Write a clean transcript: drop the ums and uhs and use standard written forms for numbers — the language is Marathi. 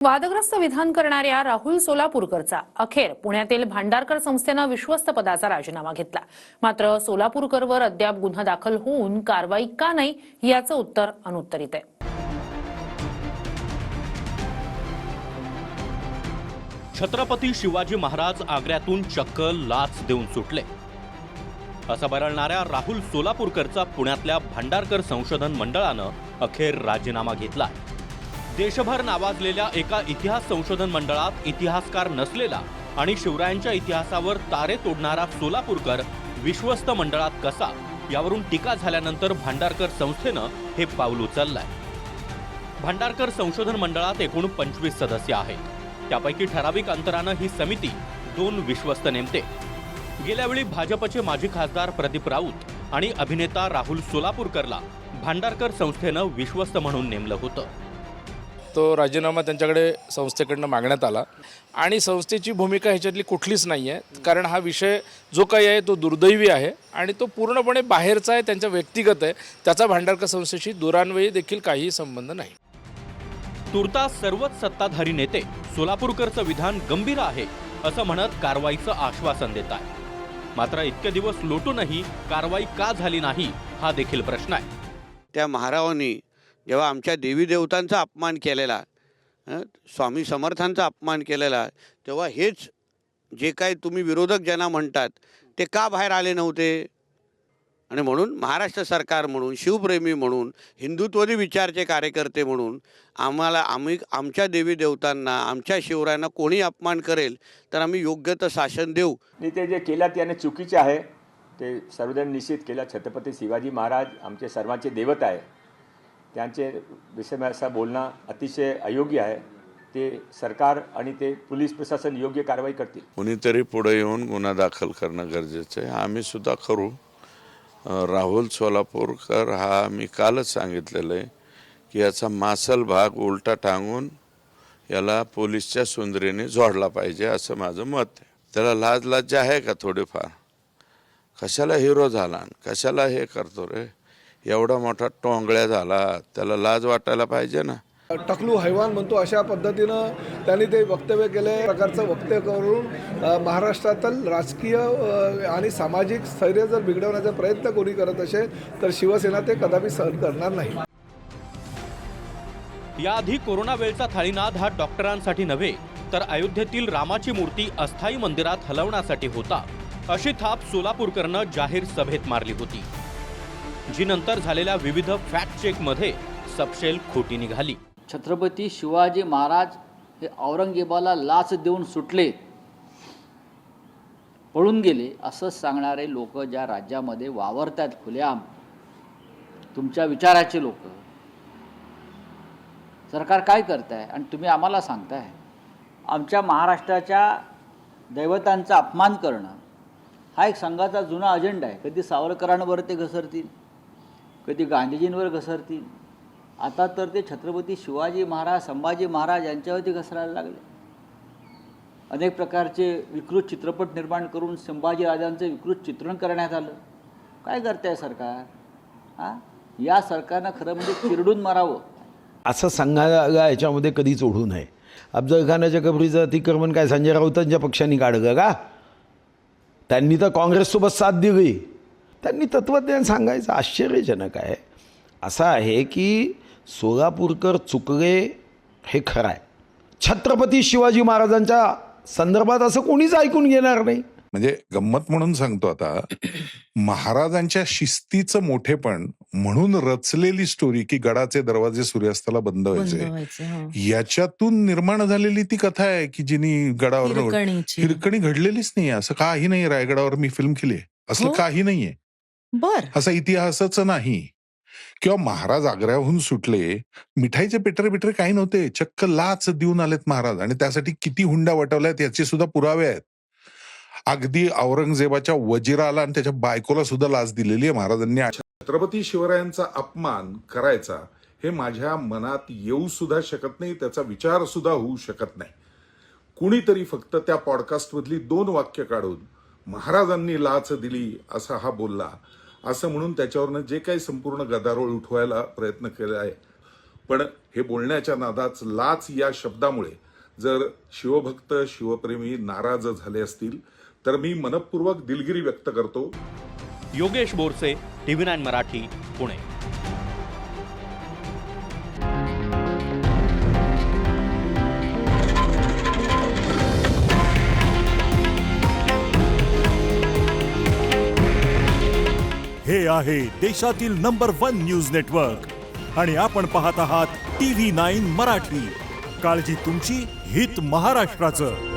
वादग्रस्त विधान करणाऱ्या राहुल सोलापूरकरचा अखेर पुण्यातील भांडारकर संस्थेनं विश्वस्त पदाचा राजीनामा घेतला। मात्र सोलापूरकरवर अद्याप गुन्हा दाखल होऊन कारवाई का नाही याचं उत्तर अनुत्तरित आहे। छत्रपती शिवाजी महाराज आग्र्यातून चक्क लाच देऊन सुटले असं बरळणाऱ्या राहुल सोलापूरकरचा पुण्यातल्या भांडारकर संशोधन मंडळानं अखेर राजीनामा घेतला। देशभर नावाजलेल्या एका इतिहास संशोधन मंडळात इतिहासकार नसलेला आणि शिवरायांच्या इतिहासावर तारे तोडणारा सोलापूरकर विश्वस्त मंडळात कसा यावरून टीका झाल्यानंतर भांडारकर संस्थेनं हे पाऊल उचललंय। भांडारकर संशोधन मंडळात एकूण 25 सदस्य आहेत। त्यापैकी ठराविक अंतरानं ही समिती 2 विश्वस्त नेमते। गेल्या वेळी भाजपचे माजी खासदार प्रदीप राऊत आणि अभिनेता राहुल सोलापूरकरला भांडारकर संस्थेनं विश्वस्त म्हणून नेमलं होतं। तो राजीनामा त्यांच्याकडे संस्थेकडनं मागण्यात आला आणि संस्थेची भूमिका ह्याच्यातली कुठलीच नाही आहे, कारण हा विषय जो काही आहे तो दुर्दैवी आहे आणि तो पूर्णपणे बाहेरचा आहे, त्यांच्या व्यक्तिगत आहे। त्याचा भांडारकर संस्थेशी दुरान्वयी देखील काही संबंध नाही। तुर्तास सर्वच सत्ताधारी नेते सोलापूरकरचं विधान गंभीर आहे असं म्हणत कारवाईचं आश्वासन देत आहे। मात्र इतके दिवस लोटूनही कारवाई का झाली नाही हा देखील प्रश्न आहे। त्या महारावांनी जेव्हा आमच्या देवी देवतांचा अपमान केलेला, स्वामी समर्थांचा अपमान केलेला, तेव्हा हेच जे काही तुम्ही विरोधक ज्यांना म्हणतात ते का बाहेर आले नव्हते? आणि म्हणून महाराष्ट्र सरकार म्हणून, शिवप्रेमी म्हणून, हिंदुत्ववादी विचारचे कार्यकर्ते म्हणून आम्ही आमच्या देवी देवतांना, आमच्या शिवरायांना कोणी अपमान करेल तर आम्ही योग्य ते शासन देऊ। ते जे केलं त्याने चुकीचे आहे, ते सर्वजण निश्चित केलं। छत्रपती शिवाजी महाराज आमचे सर्वांचे दैवत आहे, त्यांचे विषय असं बोलणं अतिशय अयोग्य आहे। ते सरकार आणि ते पोलीस प्रशासन योग्य कारवाई करतील। कोणीतरी पुढे येऊन गुन्हा दाखल करणं गरजेचं आहे। आम्ही सुद्धा करू। राहुल सोलापूरकर हा मी कालच सांगितलेलं आहे की याचा मासल भाग उलटा टांगून याला पोलीसच्या सुंदरीने जोडला पाहिजे असं माझं मत आहे। त्याला लाज लज्जा आहे का थोडीफार? कशाला हिरो झाला, कशाला हे करतो रे? एवढा मोठा टोंगळ्या झाला, त्याला लाज वाटायला पाहिजे ना। टकलू हैवान म्हणतो अशा पद्धतीनं त्यांनी ते वक्तव्य केले। प्रकारचं वक्तव्य करून महाराष्ट्रातील राजकीय आणि सामाजिक स्थैर्य जर बिघडवण्याचा प्रयत्न कोणी करत असेल तर शिवसेना ते कदापि सहन करणार नाही। याआधी कोरोना वेळचा थाळीनाद हा डॉक्टरांसाठी नव्हे तर अयोध्येतील रामाची मूर्ती अस्थायी मंदिरात हलवण्यासाठी होता अशी थाप सोलापूरकरनं जाहीर सभेत मारली होती, जी नंतर झालेल्या विविध फॅक्ट चेकमध्ये सपशेल खोटी निघाली। छत्रपती शिवाजी महाराज हे औरंगजेबाला लाच देऊन सुटले, पळून गेले असं सांगणारे लोक ज्या राज्यामध्ये वावरतात खुलेआम, तुमच्या विचाराचे लोक, सरकार काय करताय आणि तुम्ही आम्हाला सांगताय? आमच्या महाराष्ट्राच्या दैवतांचा अपमान करणं हा एक संघाचा जुना अजेंडा आहे। कधी सावरकरांवर ते घसरतील, कधी गांधीजींवर घसरतील, आता तर ते छत्रपती शिवाजी महाराज, संभाजी महाराज यांच्यावरती घसरायला लागले। अनेक प्रकारचे विकृत चित्रपट निर्माण करून संभाजी राजांचं विकृत चित्रण करण्यात आलं। काय करताय सरकार? या सरकारनं खरं म्हणजे चिरडून मारावं असं सांगायला याच्यामध्ये कधीच ओढू नये। अफजल खानाच्या कबरीचं अतिक्रमण काय संजय राऊतांच्या पक्षाने काढलं का? त्यांनी तर काँग्रेससोबत साथ दिली। त्यांनी तत्त्वज्ञान सांगायचं आश्चर्यजनक आहे। असं आहे की सोलापूरकर चुकले हे खरं आहे, छत्रपती शिवाजी महाराजांच्या संदर्भात असं कोणीच ऐकून घेणार नाही। म्हणजे गंमत म्हणून सांगतो, आता महाराजांच्या शिस्तीचं मोठेपण म्हणून रचलेली स्टोरी की गडाचे दरवाजे सूर्यास्ताला बंद व्हायचे, याच्यातून निर्माण झालेली ती कथा आहे की जिनी गडावर हिरकणी घडलेलीच नाही। असं काही नाही, रायगडावर मी फिल्म केली, असलं काही नाहीये, असा इतिहासच नाही। किंवा महाराज आग्र्याहून सुटले, मिठाईचे पेटरे काही नव्हते, चक्क लाच देऊन आलेत महाराज आणि त्यासाठी किती हुंडा वटवल्यात याचे सुद्धा पुरावे आहेत। अगदी औरंगजेबाच्या वजिराला आणि त्याच्या बायकोला सुद्धा लाच दिलेली आहे महाराजांनी। छत्रपती शिवरायांचा अपमान करायचा हे माझ्या मनात येऊ सुद्धा शकत नाही, त्याचा विचार सुद्धा होऊ शकत नाही। कुणीतरी फक्त त्या पॉडकास्ट मधली 2 वाक्य काढून महाराजांनी लाच दिली असा हा बोलला असं म्हणून त्याच्यावरनं जे काही संपूर्ण गदारोळ उठवायला प्रयत्न केला आहे, पण हे बोलण्याच्या नादात लाच या शब्दामुळे जर शिवभक्त शिवप्रेमी नाराज झाले असतील तर मी मनपूर्वक दिलगिरी व्यक्त करतो. योगेश बोरसे, TV9 मराठी, पुणे. हे आहे देशातील नंबर 1 न्यूज नेटवर्क आणि आपण पाहत आहात TV9 मराठी. काळजी तुमची, हित महाराष्ट्राचं.